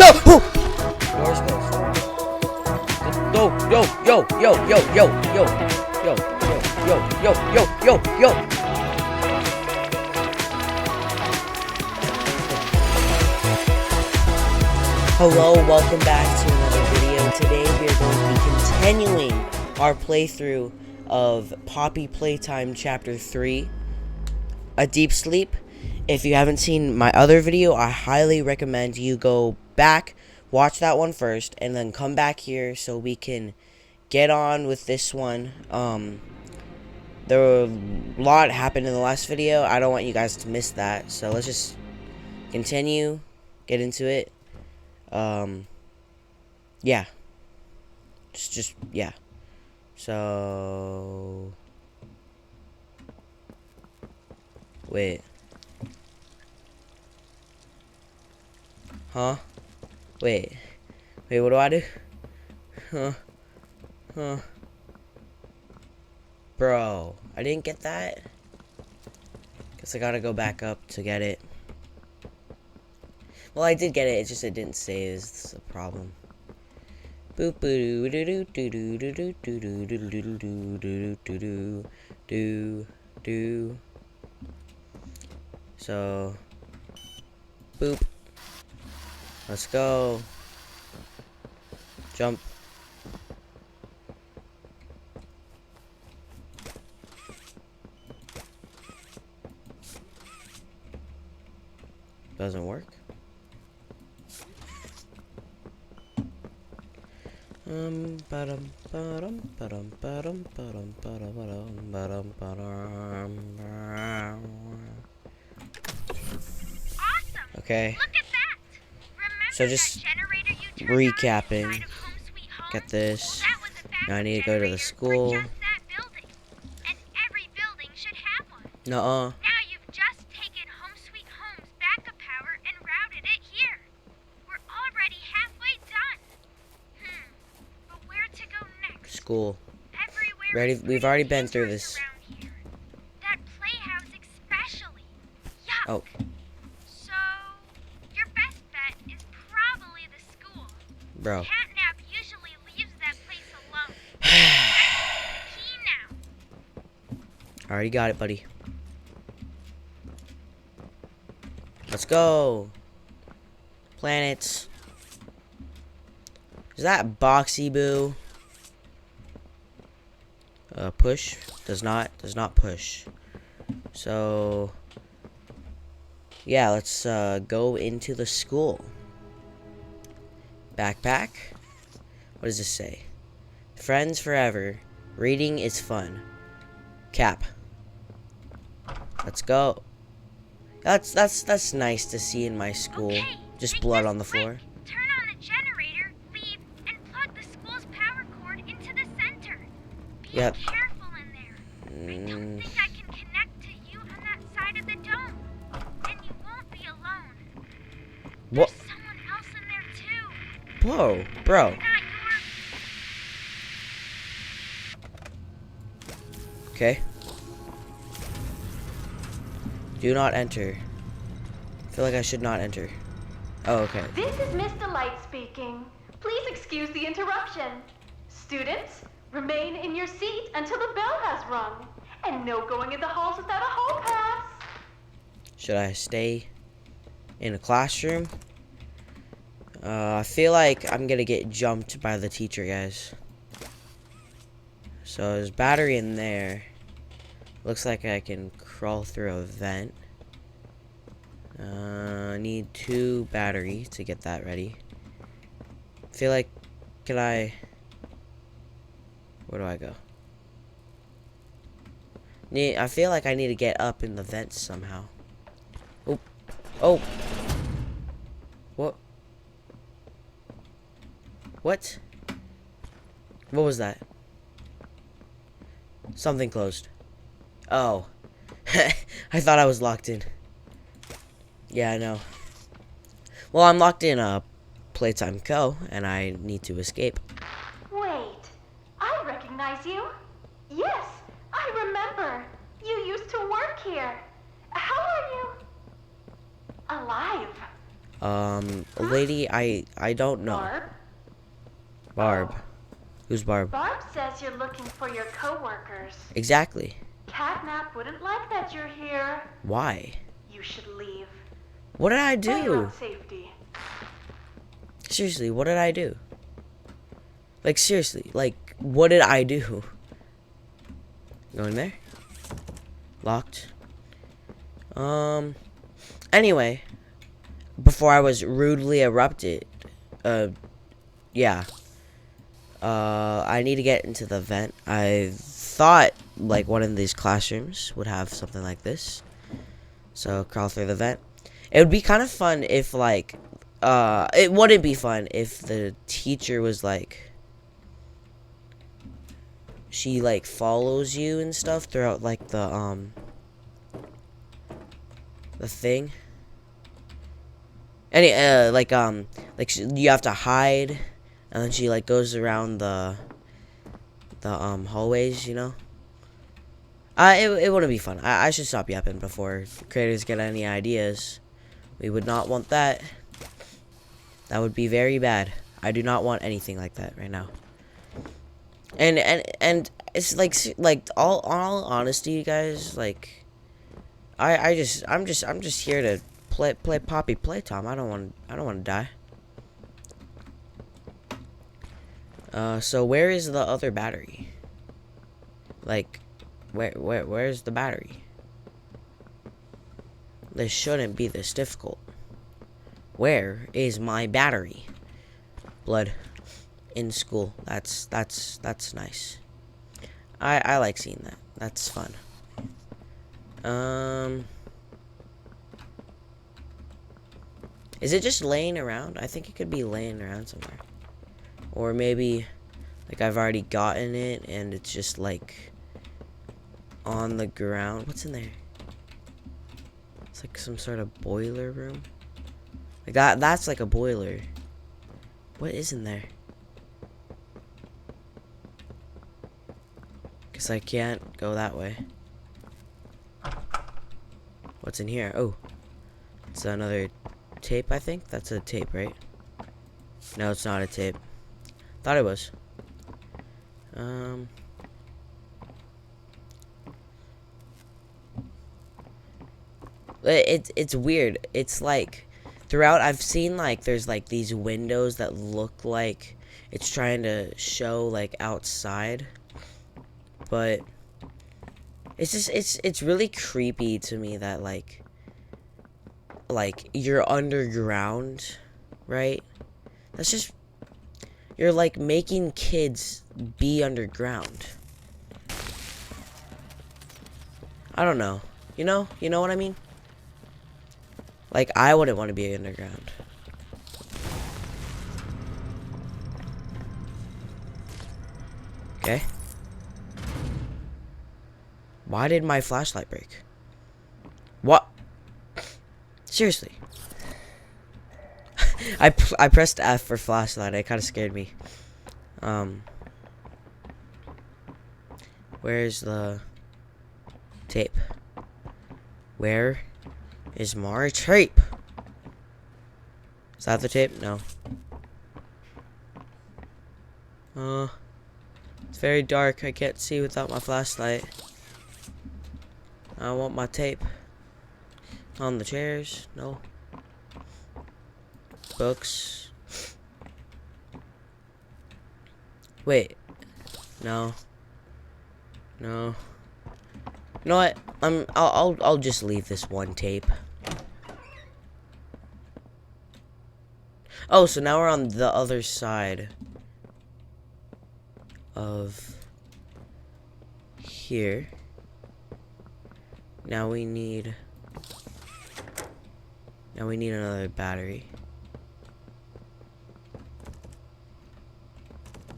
No! Door's closed. Yo, yo, yo, yo, yo, yo, yo, yo, yo, yo, yo, yo, yo. Hello, welcome back to another video. Today we are going to be continuing our playthrough of Poppy Playtime Chapter 3, A Deep Sleep. If you haven't seen my other video, I highly recommend you go back, watch that one first, and then come back here so we can get on with this one. There were a lot happened in the last video. I don't want you guys to miss that, so let's just continue, get into it. Yeah. Yeah. So, wait. Huh? Wait, what do I do? Huh? Bro, I didn't get that. Guess I gotta go back up to get it. Well, I did get it. It's just it didn't save. Is the problem? Boop doo doo doo doo doo doo doo doo doo doo doo doo doo doo. So, boop. Let's go. Jump. Doesn't work. Okay. So just recapping. Get this. Now I need to go to the school. Nuh-uh. Now you've just taken Home Sweet Home's backup power and routed it here. We're already halfway done. But where to go next? School. Everywhere. We've already been through this. That playhouse especially. Yuck. Oh. So, your best bet is probably the school. Bro. Catnap usually leaves that place alone. That's the key now. Already got it, buddy. Let's go. Planets. Is that Boxy Boo? Push. Does not push. So, yeah, let's go into the school. Backpack. What does this say? Friends forever. Reading is fun. Cap. Let's go. That's nice to see in my school. Okay, just take blood this on the floor. quick. Turn on the generator, leave, and plug the school's power cord into the center. Be Yep. careful in there. I don't think I can connect to you on that side of the dome. And you won't be alone. What? There's someone else in there too. Whoa, bro. Not your... Okay. Do not enter. I feel like I should not enter. Oh, okay. This is Miss Delight speaking. Please excuse the interruption. Students, remain in your seat until the bell has rung. And no going in the halls without a hall pass. Should I stay in a classroom? I feel like I'm gonna get jumped by the teacher, guys. So there's battery in there. Looks like I can crawl through a vent. I need 2 battery to get that ready. Feel like, can I... Where do I go? I feel like I need to get up in the vents somehow. Oh. Oh. What? What? What was that? Something closed. Oh. I thought I was locked in. Yeah, I know. Well, I'm locked in Playtime Co. and I need to escape. Wait, I recognize you. Yes, I remember. You used to work here. How are you? Alive. Lady, I don't know. Barb? Barb. Who's Barb? Barb says you're looking for your coworkers. Exactly. Catnap wouldn't like that you're here. Why? You should leave. What did I For your own do? safety. Seriously, what did I do? Like, seriously, like, what did I do? Go in there. Locked. Anyway, before I was rudely erupted, yeah. I need to get into the vent. I thought, like, one of these classrooms would have something like this. So, crawl through the vent. It would be kind of fun if, like, it wouldn't be fun if the teacher was, like, she, like, follows you and stuff throughout, like, the thing. Any, you have to hide, and then she, like, goes around the hallways, you know? It wouldn't be fun. I should stop yapping before creators get any ideas. We would not want that. That would be very bad. I do not want anything like that right now. And it's like all honesty, you guys, like I'm just here to play Poppy Playtime. I don't want to die. So where is the other battery? Like, where's the battery? This shouldn't be this difficult. Where is my battery? Blood in school. That's nice. I like seeing that. That's fun. Is it just laying around? I think it could be laying around somewhere. Or maybe, like, I've already gotten it and it's just, like, on the ground. What's in there? It's like some sort of boiler room. Like, that's like a boiler. What is in there? Guess I can't go that way. What's in here? Oh. It's another tape, I think. That's a tape, right? No, it's not a tape. Thought it was. It's weird. It's like throughout I've seen, like, there's like these windows that look like it's trying to show, like, outside, but it's just it's really creepy to me that like you're underground, right? That's just, you're like making kids be underground. I don't know. You know what I mean? Like, I wouldn't want to be underground. Okay. Why did my flashlight break? What? Seriously. I pressed F for flashlight. It kind of scared me. Where's the tape? Where is my tape? Is that the tape? No. It's very dark. I can't see without my flashlight. I want my tape. On the chairs? No. Books. Wait. No. No. You know what? I'll just leave this one tape. Oh, so now we're on the other side of here. Now we need another battery.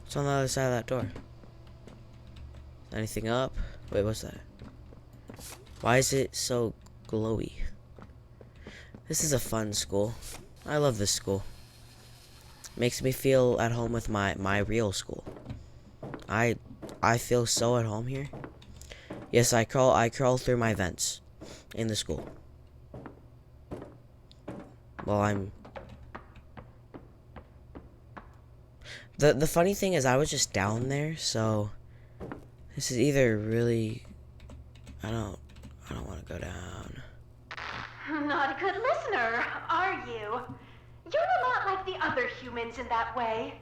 What's on the other side of that door? Is anything up? Wait, what's that? Why is it so glowy? This is a fun school. I love this school. Makes me feel at home with my real school. I feel so at home here. Yes, I crawl through my vents in the school. Well, I'm The funny thing is I was just down there, so this is either really I don't want to go down. Not a good listener, are you? You're a lot like the other humans in that way.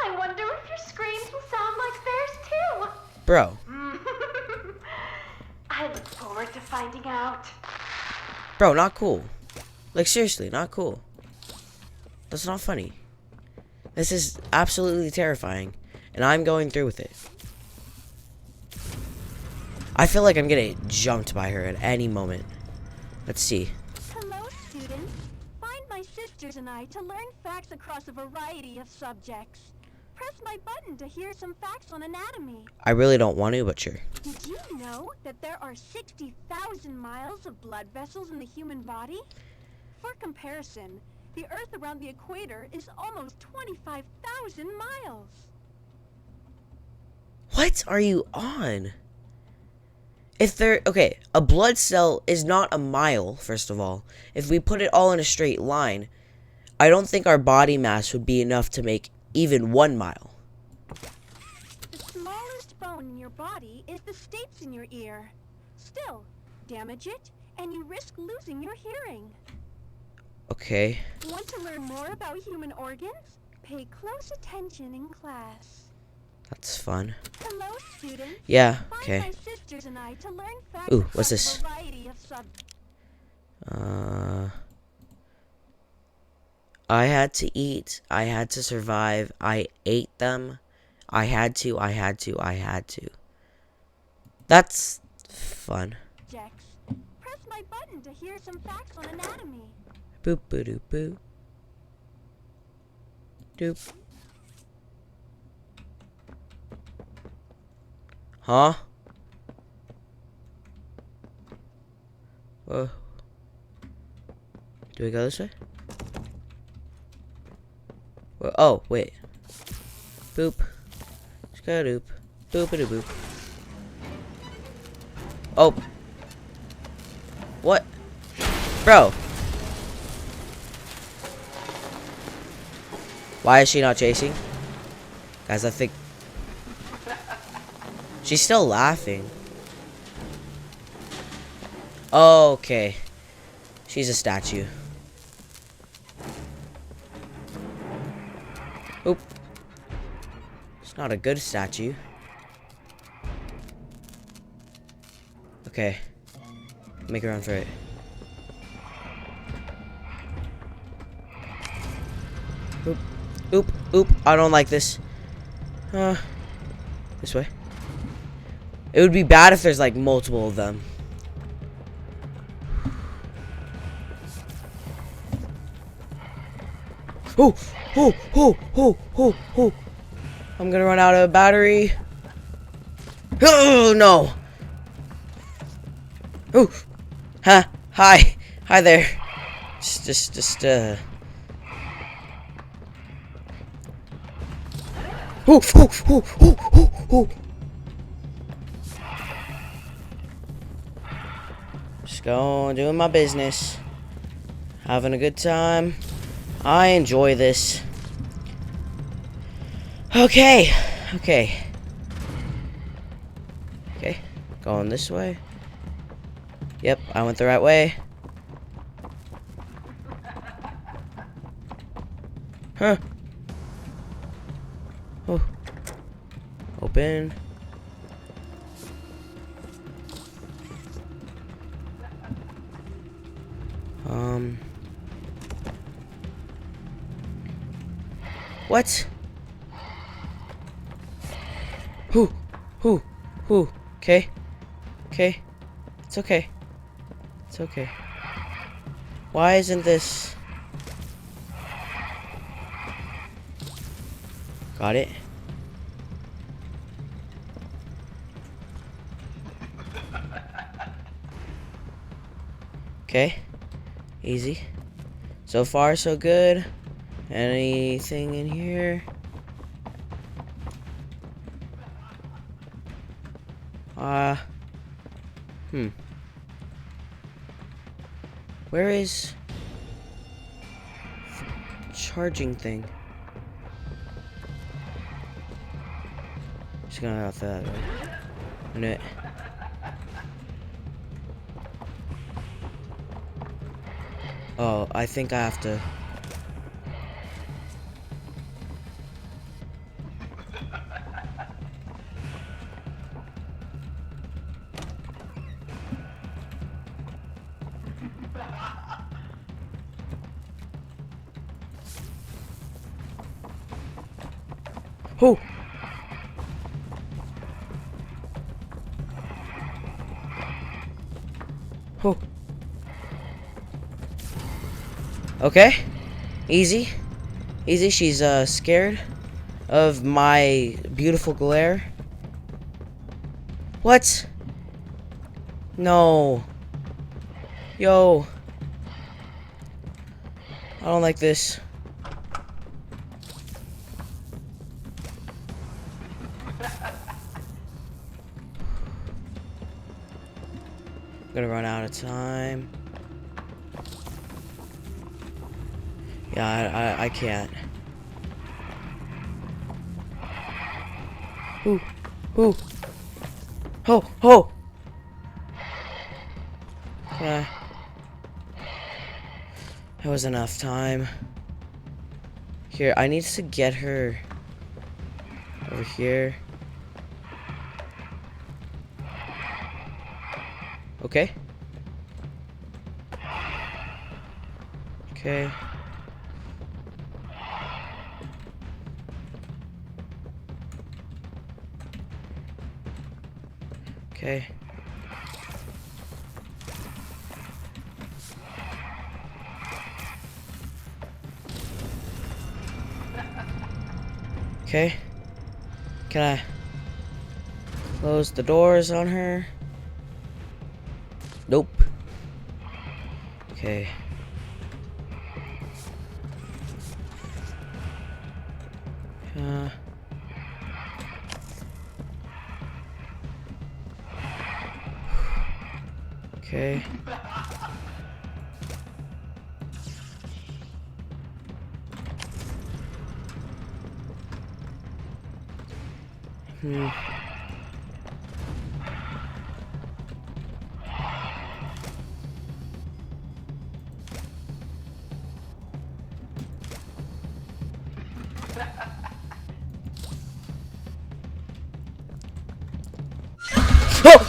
I wonder if your screams will sound like theirs too. Bro. I look forward to finding out. Bro, not cool. Like, seriously, not cool. That's not funny. This is absolutely terrifying, and I'm going through with it. I feel like I'm gonna get jumped by her at any moment. Let's see. Hello, students. Find my sisters and I to learn facts across a variety of subjects. Press my button to hear some facts on anatomy. I really don't want to, but sure. Did you know that there are 60,000 miles of blood vessels in the human body? For comparison, the Earth around the equator is almost 25,000 miles. What are you on? Okay, a blood cell is not a mile, first of all. If we put it all in a straight line, I don't think our body mass would be enough to make even 1 mile. The smallest bone in your body is the stapes in your ear. Still, damage it, and you risk losing your hearing. Okay. Want to learn more about human organs? Pay close attention in class. That's fun. Hello, students. Yeah, Find okay. my sisters and I to learn facts Ooh, across what's this? a variety of subjects. I had to eat. I had to survive. I ate them. I had to. That's fun. Press my button to hear some facts on anatomy. Boop boo doop boo. Doop. Huh? Whoa. Do we go this way? Whoa. Oh, wait. Boop. Skadoop. Boop-a-doo boop. Oh. What? Bro. Why is she not chasing? Guys, I think... She's still laughing. Okay. She's a statue. Oop. It's not a good statue. Okay. Make a run for it. Oop. Oop. Oop. I don't like this. This way. It would be bad if there's like multiple of them. Oh, oh, oh, oh, oh, oh. I'm gonna run out of battery. Oh, no. Oh, hi. Hi there. Oh, oh, oh, oh, oh, oh. Just going, doing my business. Having a good time. I enjoy this. Okay. Okay. Okay. Going this way. Yep, I went the right way. Huh. Oh. Open. What? Who? Okay. Okay. It's okay. It's okay. Why isn't this... Got it. Okay. Easy. So far, so good. Anything in here? Where is the charging thing? Just gonna go through that way. And it. Oh, I think I have to. Oh! Oh. Okay. Easy. Easy. She's scared of my beautiful glare. What? No. Yo. I don't like this. I'm gonna run out of time. Yeah, I can't. Ooh. Ooh. Oh, oh! That was enough time. Here, I need to get her over here. Okay. Okay. Okay. Okay. Can I close the doors on her? Nope. Okay. Okay. Hmm. Oh!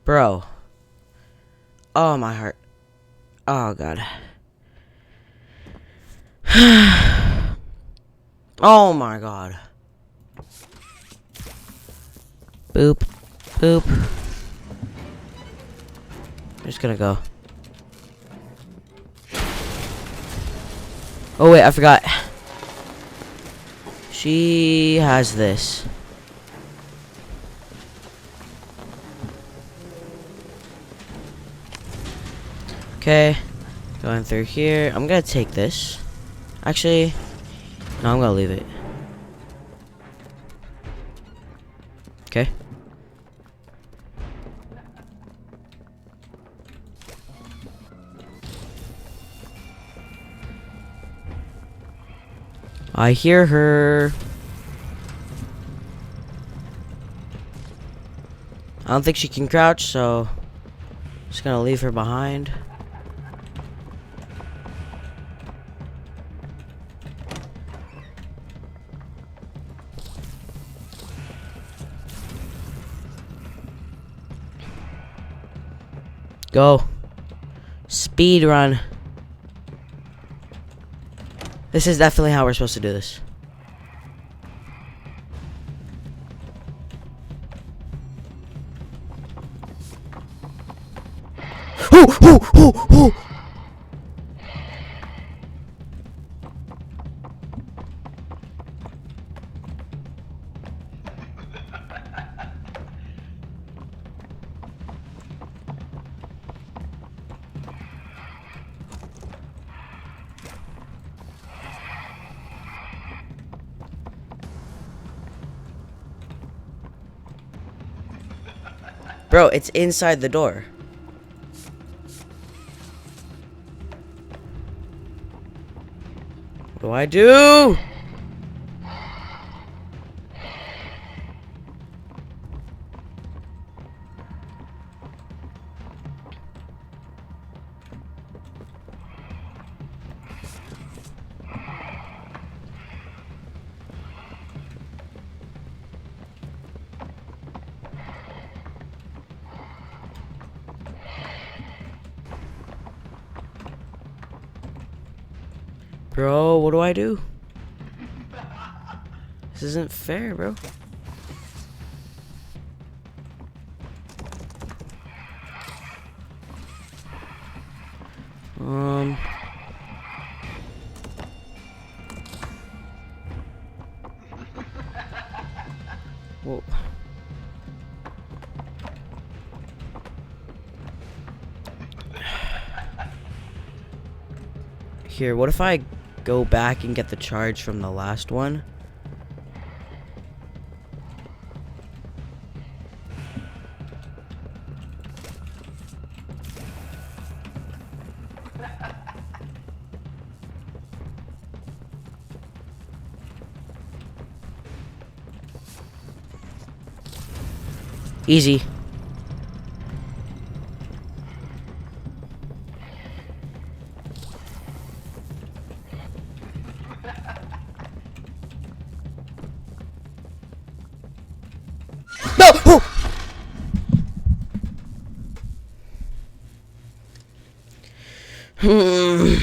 Bro. Oh, my heart. Oh, God. Oh, my God. Boop. Boop. I'm just gonna go. Oh, wait, I forgot. She has this. Okay. Going through here. I'm gonna take this. Actually, no, I'm gonna leave it. Okay. I hear her. I don't think she can crouch, so just gonna leave her behind. Go. Speed run. This is definitely how we're supposed to do this. Ooh! Bro, it's inside the door. What do I do? Bro, what do I do? This isn't fair, bro. Well, here, what if I go back and get the charge from the last one? Easy. No! Oh!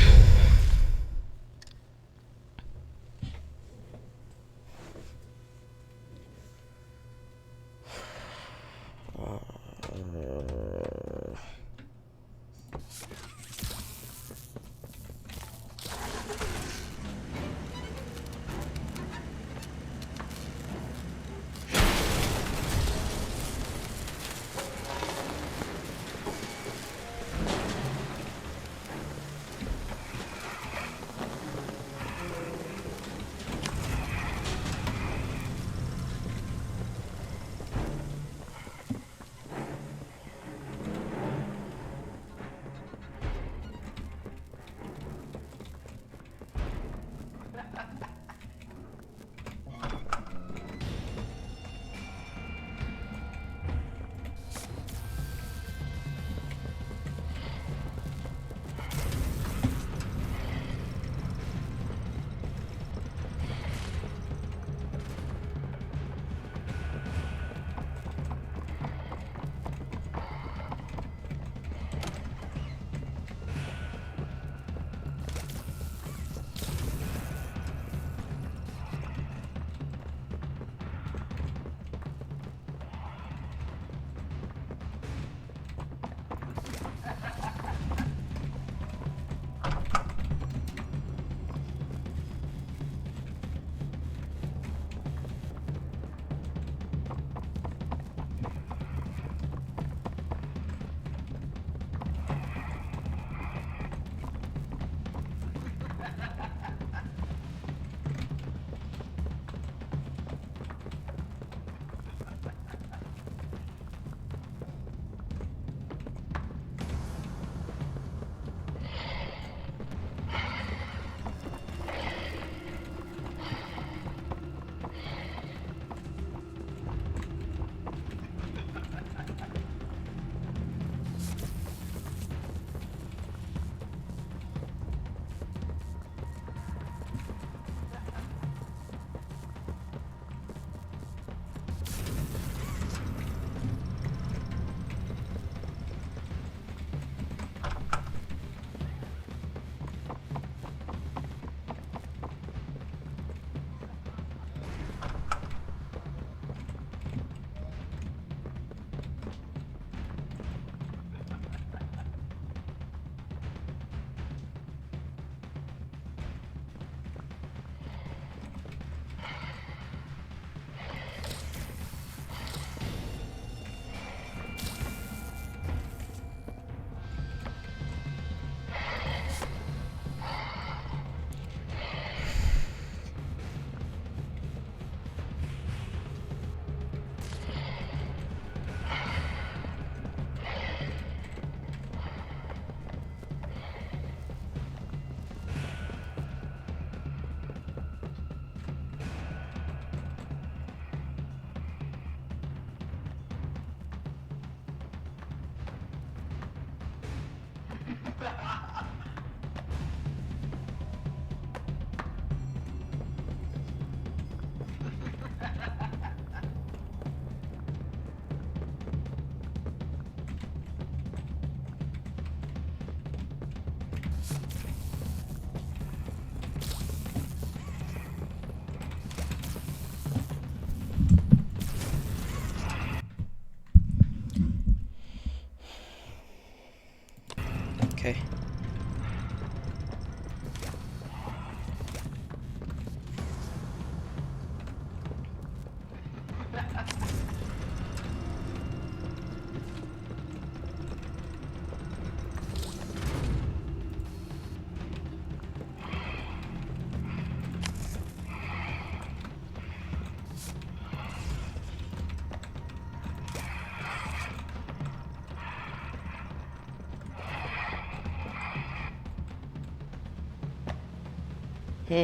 Hmm.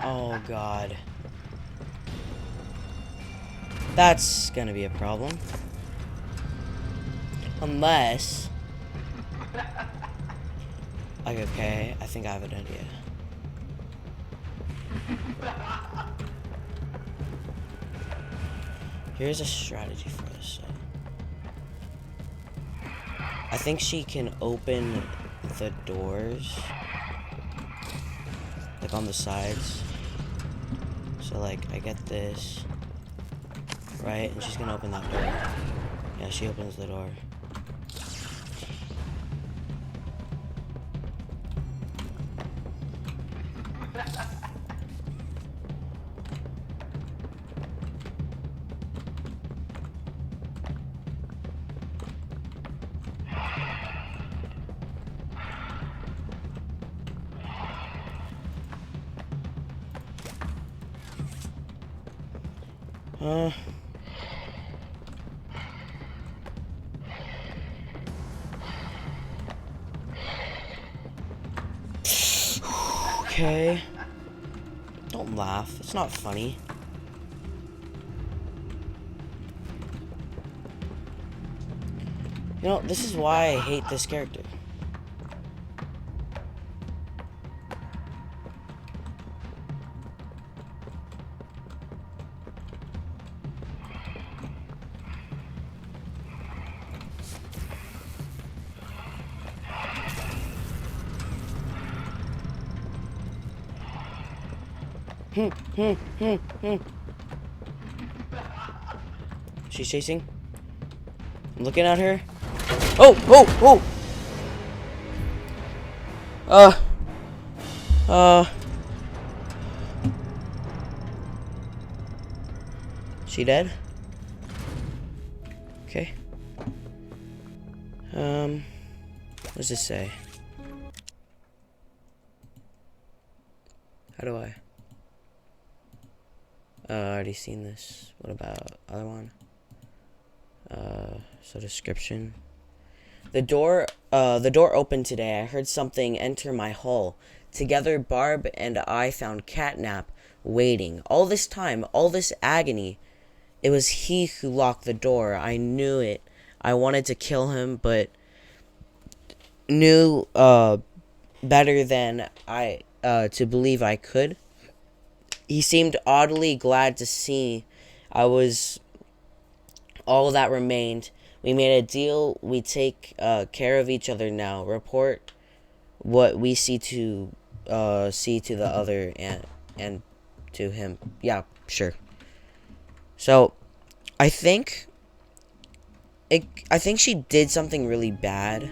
Oh god. That's gonna be a problem. Unless... Like, okay, I think I have an idea. Here's a strategy for this. I think she can open the doors, like on the sides. So like, I get this, right? And she's gonna open that door. Yeah, she opens the door. Okay. Don't laugh. It's not funny. You know, this is why I hate this character. She's chasing. I'm looking at her. Oh, oh, oh! She dead? Okay. What does this say? How do I? I already seen this. What about other one? So description. The door opened today. I heard something enter my hull. Together, Barb and I found Catnap waiting. All this time, all this agony. It was he who locked the door. I knew it. I wanted to kill him, but knew better than I to believe I could. He seemed oddly glad to see I was all that remained. We made a deal. We take care of each other now. Report what we see to the other and to him. Yeah, sure. So, I think she did something really bad.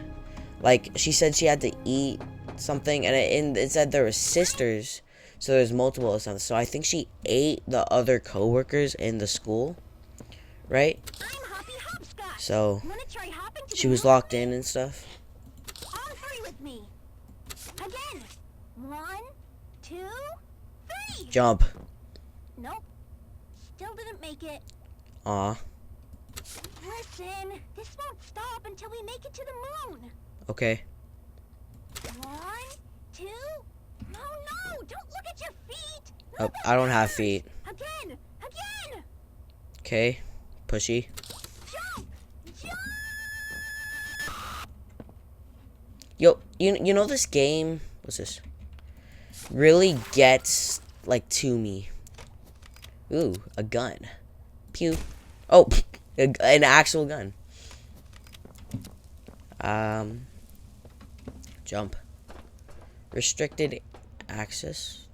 Like, she said she had to eat something, and it said there were sisters, so there's multiple of something. So I think she ate the other coworkers in the school, right? So she was locked in and stuff. On three with me. Again. 1, 2, 3. Jump. Nope. Still didn't make it. Aw. Listen, this won't stop until we make it to the moon. Okay. 1, 2. No, no! Don't look at your feet. Oh, I don't have feet. Again. Okay. Pushy. Jump. Yo, you know this game? What's this? Really gets like to me. Ooh, a gun. Pew. Oh, an actual gun. Jump. Restricted access.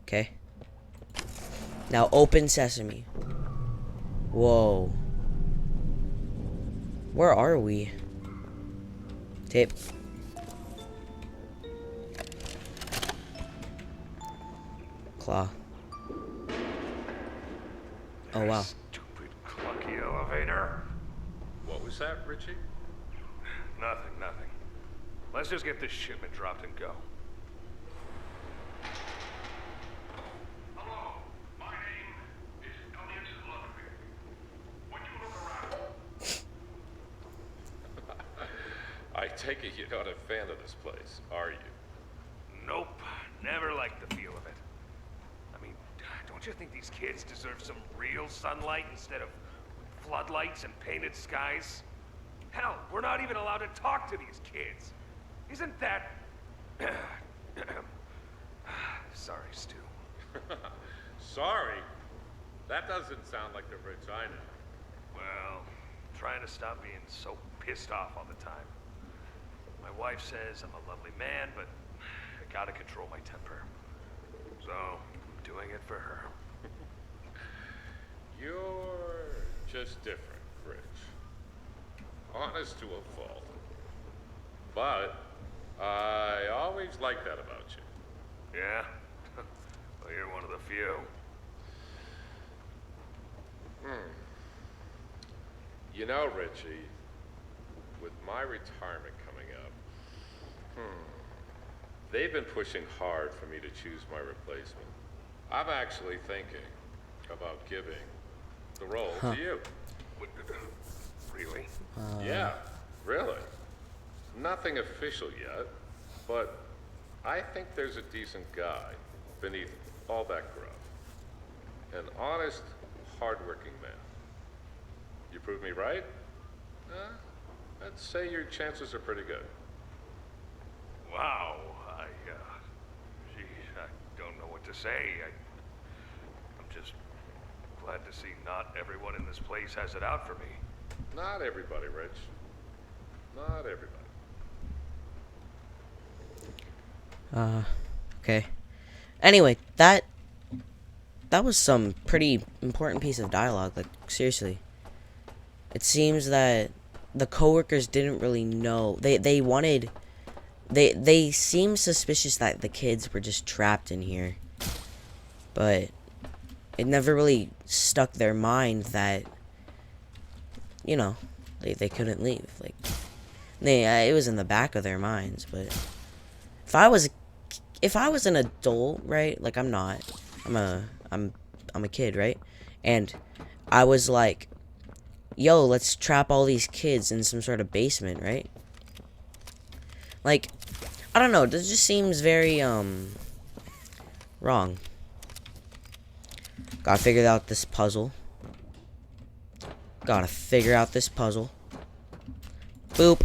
Okay. Now open sesame. Whoa. Where are we? Tape. Claw. Oh, wow. Stupid clunky elevator. What was that, Richie? Nothing. Let's just get this shipment dropped and go. Hello, my name is Elliot Ludwig. When you look around... I take it you're not a fan of this place, are you? Nope, never liked the feel of it. I mean, don't you think these kids deserve some real sunlight instead of floodlights and painted skies? Hell, we're not even allowed to talk to these kids. Isn't that... Sorry, Stu. Sorry? That doesn't sound like the Rich I know. Well, trying to stop being so pissed off all the time. My wife says I'm a lovely man, but I gotta control my temper. So, I'm doing it for her. You're just different, Rich. Honest to a fault. But I always liked that about you. Yeah? Well, you're one of the few. You know, Richie, with my retirement coming up, they've been pushing hard for me to choose my replacement. I'm actually thinking about giving the role to you. Really? Yeah, really. Nothing official yet, but I think there's a decent guy beneath all that gruff. An honest, hardworking man. You prove me right? I'd say your chances are pretty good. Wow. Geez, I don't know what to say. I'm just glad to see not everyone in this place has it out for me. Not everybody, Rich. Not everybody. Okay. Anyway, that was some pretty important piece of dialogue, like, seriously. It seems that the coworkers didn't really know. They seemed suspicious that the kids were just trapped in here. But it never really stuck their mind that, you know, they couldn't leave. Like, it was in the back of their minds, but if I was an adult, right? Like, I'm not. I'm a kid, right? And I was like, yo, let's trap all these kids in some sort of basement, right? Like, I don't know, this just seems very wrong. Gotta figure out this puzzle. Boop.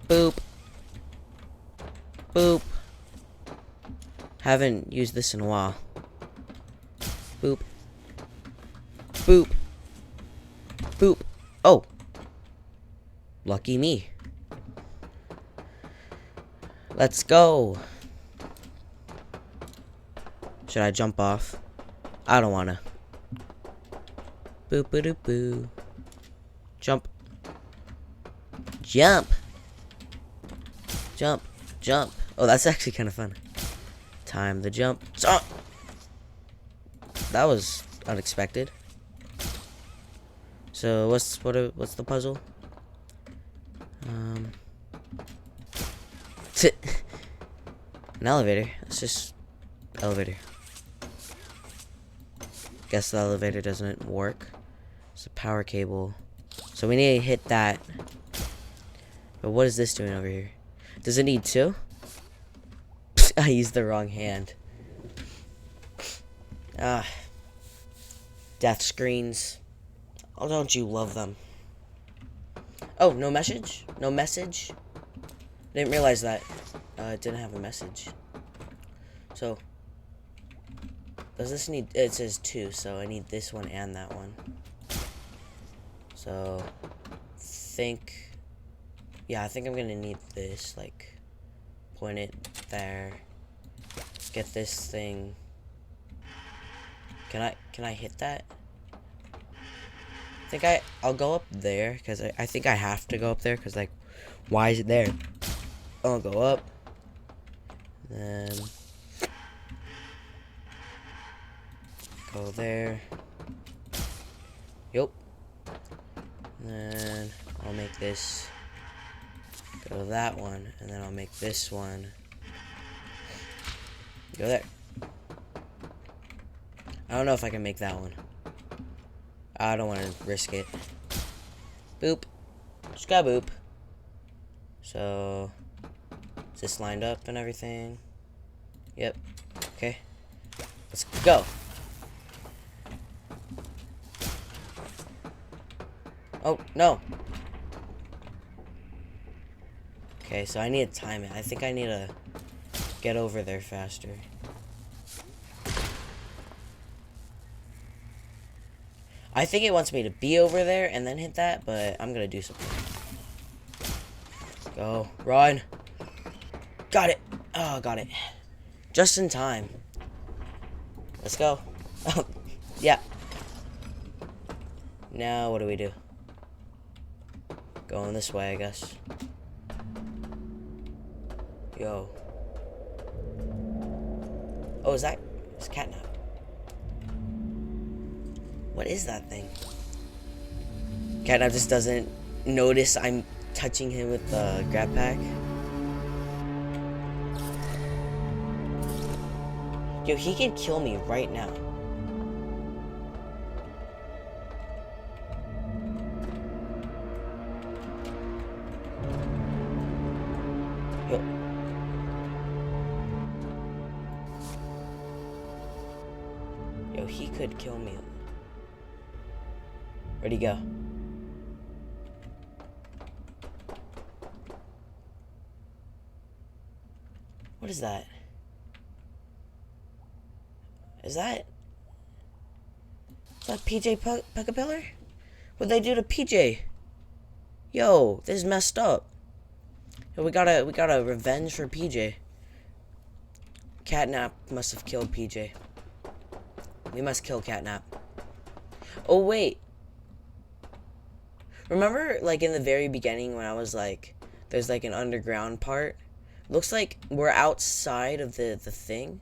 Boop. Boop. Haven't used this in a while. Boop. Boop. Boop. Oh. Lucky me. Let's go. Should I jump off? I don't wanna. Boop boop boo. Jump. Jump. Jump. Jump. Oh, that's actually kind of fun. Time the jump. Oh! That was unexpected. So what's the puzzle? An elevator. It's just elevator. Guess the elevator doesn't work. It's a power cable. So we need to hit that. But what is this doing over here? Does it need two? I used the wrong hand. Death screens. Oh, don't you love them? Oh, no message? No message? Didn't realize that. It didn't have a message. So, does this need... It says two, so I need this one and that one. So, yeah, I think I'm gonna need this, like, point it there. Get this thing. Can I hit that? I think I'll go up there, because I think I have to go up there, because, like, why is it there? I'll go up. Then Go there. Yup. And then I'll make this go that one, and then I'll make this one go there. I don't know if I can make that one. I don't want to risk it. Boop. Just got boop. So, is this lined up and everything? Yep. Okay. Let's go. Oh, no. Okay, so I need to time it. I think I need to get over there faster. I think it wants me to be over there and then hit that, but I'm gonna do something. Let's go. Run. Got it. Oh, got it. Just in time. Let's go. Oh, yeah. Now, what do we do? Going this way, I guess. Yo. Oh, is that... It's catnap. What is that thing? Catnap just doesn't notice I'm touching him with the grab pack. Yo, he can kill me right now. Yo. Yo, he could kill me. Where'd he go? What is that? Is that PJ Puckapillar? What'd they do to PJ? Yo, this is messed up. Yo, we gotta revenge for PJ. Catnap must have killed PJ. We must kill Catnap. Oh wait. Remember, like, in the very beginning when I was like, there's like an underground part? Looks like we're outside of the thing.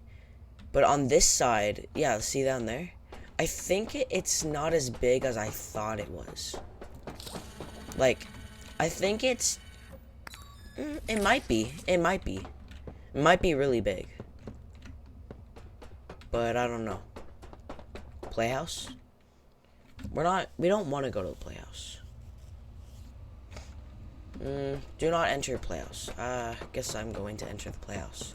But on this side, yeah, see down there? I think it's not as big as I thought it was. Like, I think it's... it might be. It might be. It might be really big. But I don't know. Playhouse? We don't want to go to the playhouse. Do not enter playhouse. Guess I'm going to enter the playhouse.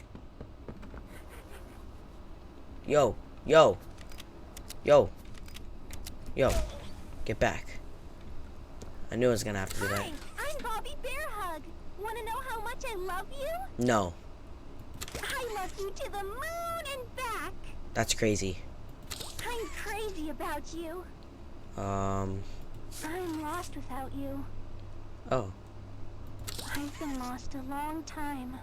Yo, yo, yo, yo, get back. I knew I was gonna have to do that. Hi, I'm Bobby Bearhug. Wanna know how much I love you? No. I love you to the moon and back. That's crazy. I'm crazy about you. I'm lost without you. Oh. I've been lost a long time.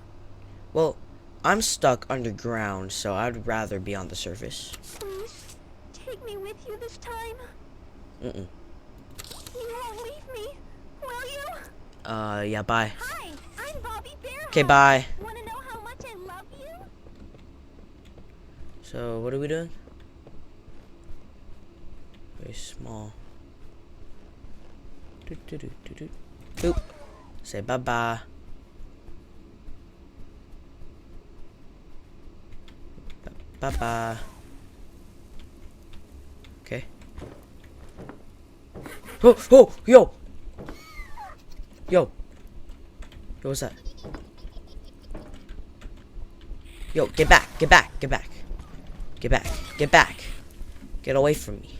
Well, I'm stuck underground, so I'd rather be on the surface. Please, take me with you this time. Mm-mm. You won't leave me, will you? Yeah, bye. Hi, I'm Bobby Bearhug. Okay, bye. Wanna know how much I love you? So, what are we doing? Very small. Boop. Say bye-bye. Bye-bye. Okay. Oh, oh, yo! Yo. Yo, what's that? Yo, get back, get back, get back. Get back, get back. Get away from me.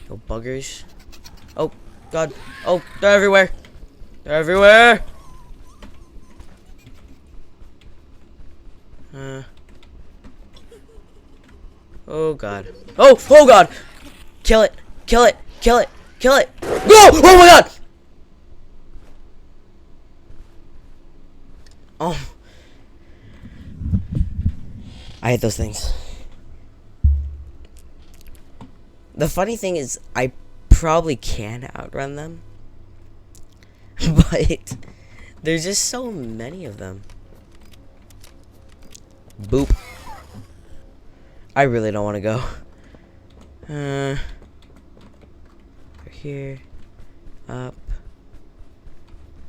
Yo, buggers. Oh, God. Oh, they're everywhere. They're everywhere. Oh, God. Oh, oh, God. Kill it. Kill it. Kill it. Kill it. Go! Oh, my God. Oh. I hate those things. The funny thing is, I probably can outrun them. But there's just so many of them. Boop. I really don't want to go. Here. Up.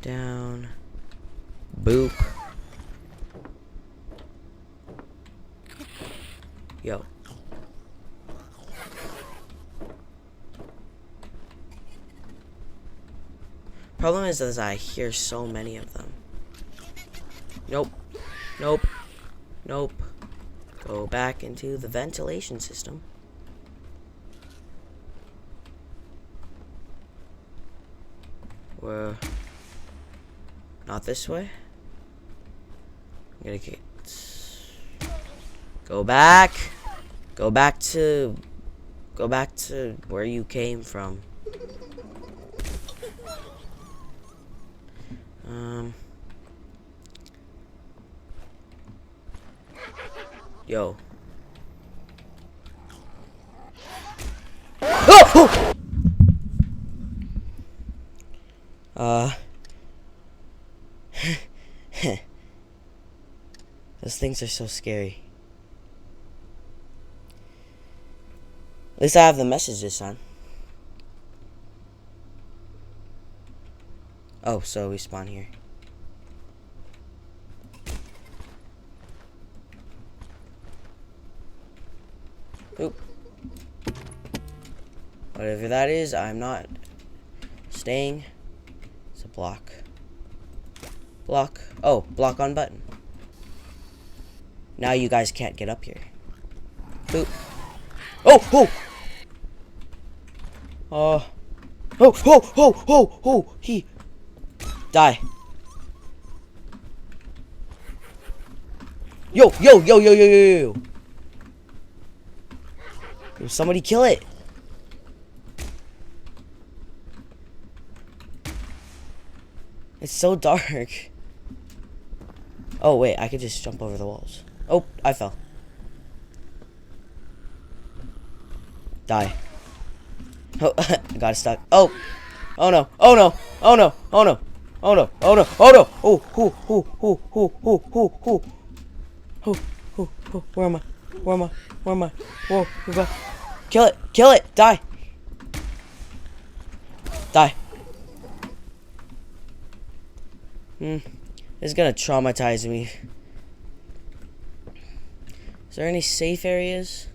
Down. Boop. Yo. Problem is I hear so many of them. Nope. Nope. Nope. Go back into the ventilation system. We're not this way. I'm gonna get. Go back. Go back to where you came from. Yo. Oh! Those things are so scary. At least I have the message this time. Oh, so we spawn here. Oop. Whatever that is, I'm not staying. It's a block. Block. Oh, block on button. Now you guys can't get up here. Oop. Oh, oh! Oh, oh, oh, oh, oh, he. Die. Yo, yo, yo, yo, yo, yo, yo. Yo, somebody kill it. It's so dark. Oh, wait, I could just jump over the walls. Oh, I fell. Die. Oh, I got stuck. Oh. Oh no. Oh no. Oh no. Oh no. Oh no. Oh no. Oh no. Oh, oh, oh, oh, oh, oh, oh, oh. Oh, oh, oh. Where am I? Where am I? Where am I? Whoa. Whoa. Kill it. Kill it. Die. Die. This is gonna traumatize me. Is there any safe areas?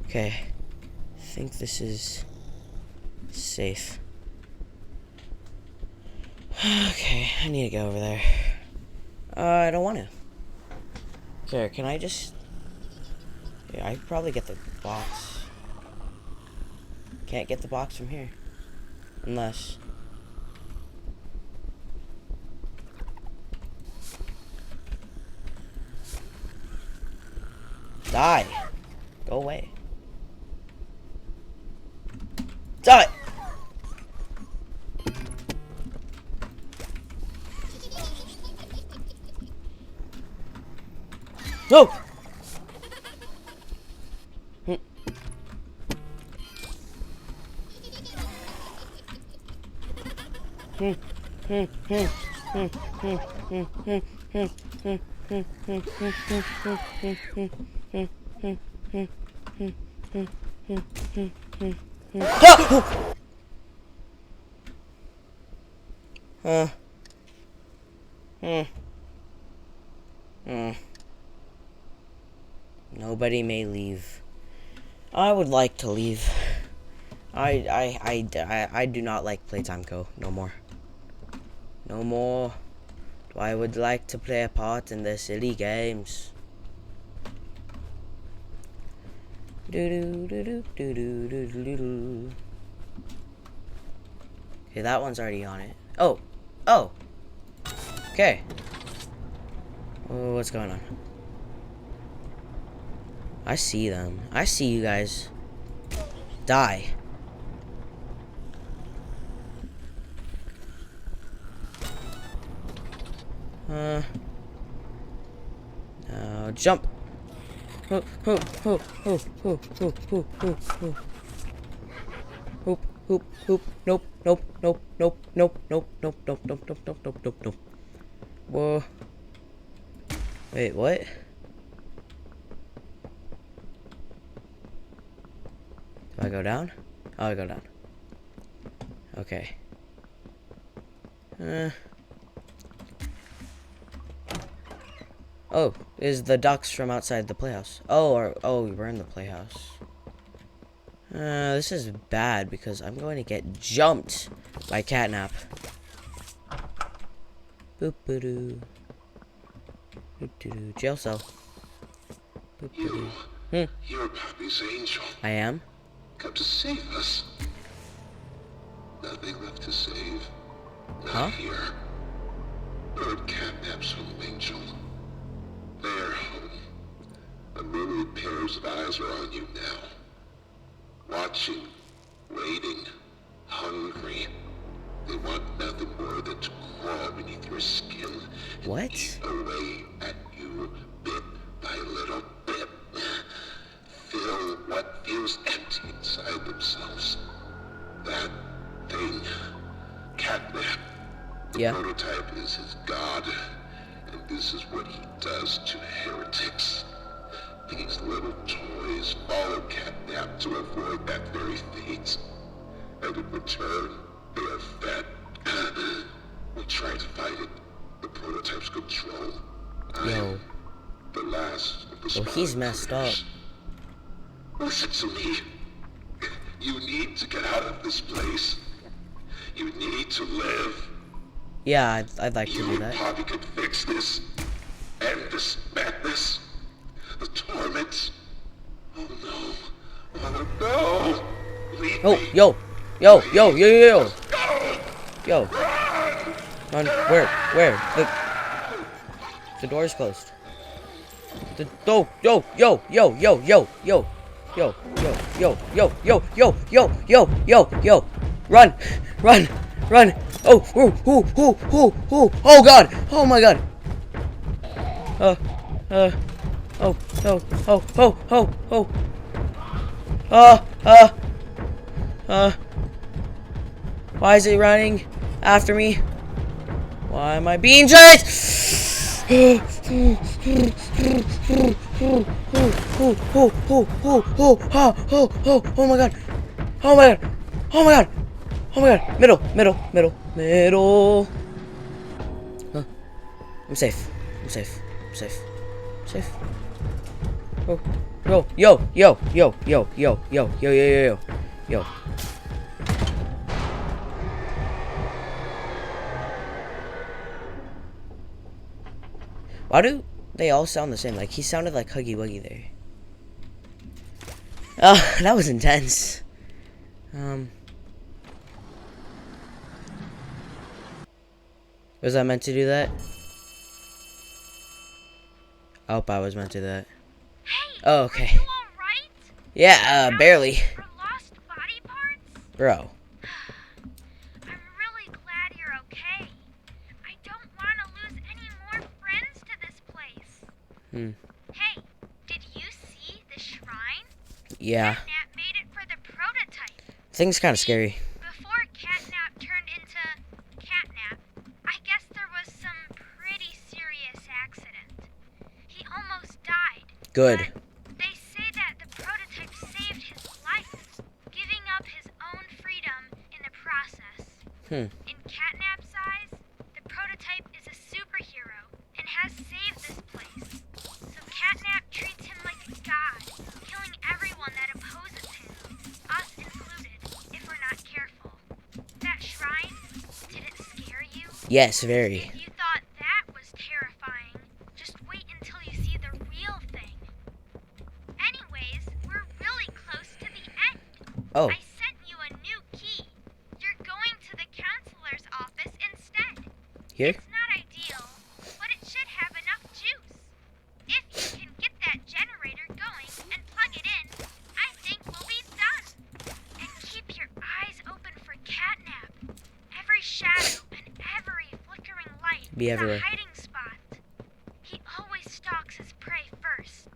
Okay. I think this is safe. Okay, I need to go over there. I don't want to. Okay, can I just... Yeah, I could probably get the box. Can't get the box from here. Unless... Die! Go away. Die! No! Nobody may leave. I would like to leave. I do not like Playtime Co. No more. No more. I would like to play a part in the silly games. Okay, that one's already on it. Oh. Oh. Okay. Oh, what's going on? I see them. I see you guys. Die. Now jump. Hoop, hoop, hoop, hoop, hoop, hoop, hoop, hoop, hoop. Hoop, hoop, hoop. Nope, nope, nope, nope, nope, nope, nope, nope, nope, nope, nope, nope, nope, nope. Whoa. Wait, what? Do I go down? Oh, I go down. Okay. Oh, is the ducks from outside the playhouse. Oh, we're in the playhouse. This is bad because I'm going to get jumped by Catnap. Boop boo doo. Boop doo doo. Jail cell. Boop boo doo. You're Pappy's angel. I am? Come to save us. Nothing left to save. Not Huh? here. Bird Catnap's home, Angel. Their home. A myriad pairs of eyes are on you now. Watching, waiting, hungry. They want nothing more than to crawl beneath your skin and What? eat away at you bit by little bit. Fill what feels empty inside themselves. That thing, Catnap. The Yeah. prototype is his god, and this is what he does to heretics. These little toys follow Catnap to avoid that very fate. And in return, they are fed. We try to fight it. The prototype's control. I Yo. am the last of the Oh, he's spawn messed critters. Listen to me. You need to get out of this place. You need to live. Yeah, I'd like to You do and that. Poppy could fix this. End this madness. The torment. Oh no. Oh no. Leave Oh, me. yo. Yo. Run. Where? The door's closed. Yo. Run. Oh god. Oh my god. Why is it running after me? Why am I being chased? Oh my god. Middle. I'm safe. Oh, yo. Why do they all sound the same? Like, he sounded like Huggy Wuggy there. Oh, that was intense. Was I meant to do that? I hope I was meant to do that. Hey, Oh, okay. are you alright? Yeah, barely. Or lost body parts? Bro. I'm really glad you're okay. I don't want to lose any more friends to this place. Hey, did you see the shrine? Yeah. Catnap made it for the prototype. Thing's kind of scary. Before Catnap turned into Catnap, I guess there was some pretty serious accident. He almost died. Good. But they say that the prototype saved his life, giving up his own freedom in the process. In Catnap's eyes, the prototype is a superhero and has saved this place. So Catnap treats him like a god, killing everyone that opposes him, us included, if we're not careful. That shrine, did it scare you? Yes, very. If you thought that was terrifying, just wait until you see the real thing. Anyways, we're really close to the end. Oh. I sent you a new key. You're going to the counselor's office instead. Here? It's not ideal, but it should have enough juice. If you can get that generator going and plug it in, I think we'll be done. And keep your eyes open for Catnap. Every shadow and every flickering light Be is everywhere. a hiding spot. He always stalks his prey first.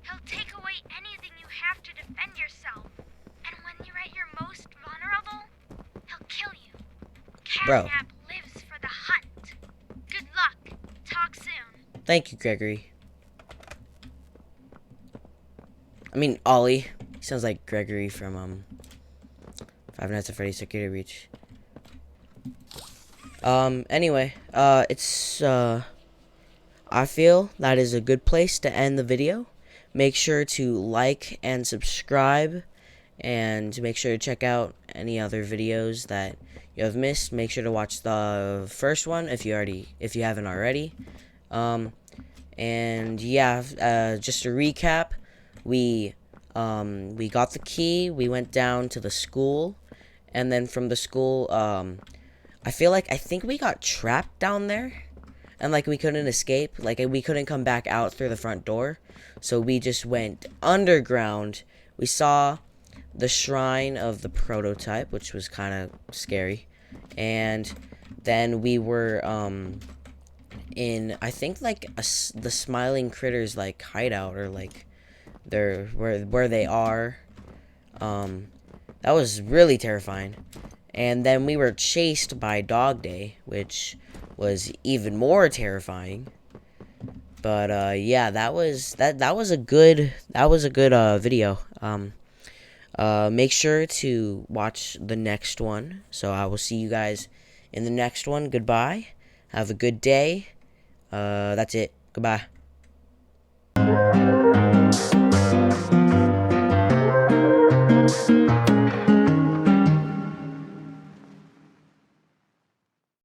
He'll take away anything you have to defend yourself. And when you're at your most vulnerable, he'll kill you. Bro. Catnap lives for the hunt. Good luck. Thank you, Gregory. I mean, Ollie. He sounds like Gregory from, Five Nights at Freddy's Security Breach. Anyway, I feel that is a good place to end the video. Make sure to like and subscribe, and make sure to check out any other videos that you have missed. Make sure to watch the first one if you haven't already. And yeah, just to recap, we got the key. We went down to the school, and then from the school, I think we got trapped down there, and like we couldn't escape. Like we couldn't come back out through the front door, so we just went underground. We saw the shrine of the prototype, which was kind of scary, and then we were in, I think, like the smiling critters like hideout, or like where they are. That was really terrifying. And then we were chased by Dog Day, which was even more terrifying. But yeah, that was a good video. Make sure to watch the next one. So I will see you guys in the next one. Goodbye. Have a good day. That's it. Goodbye.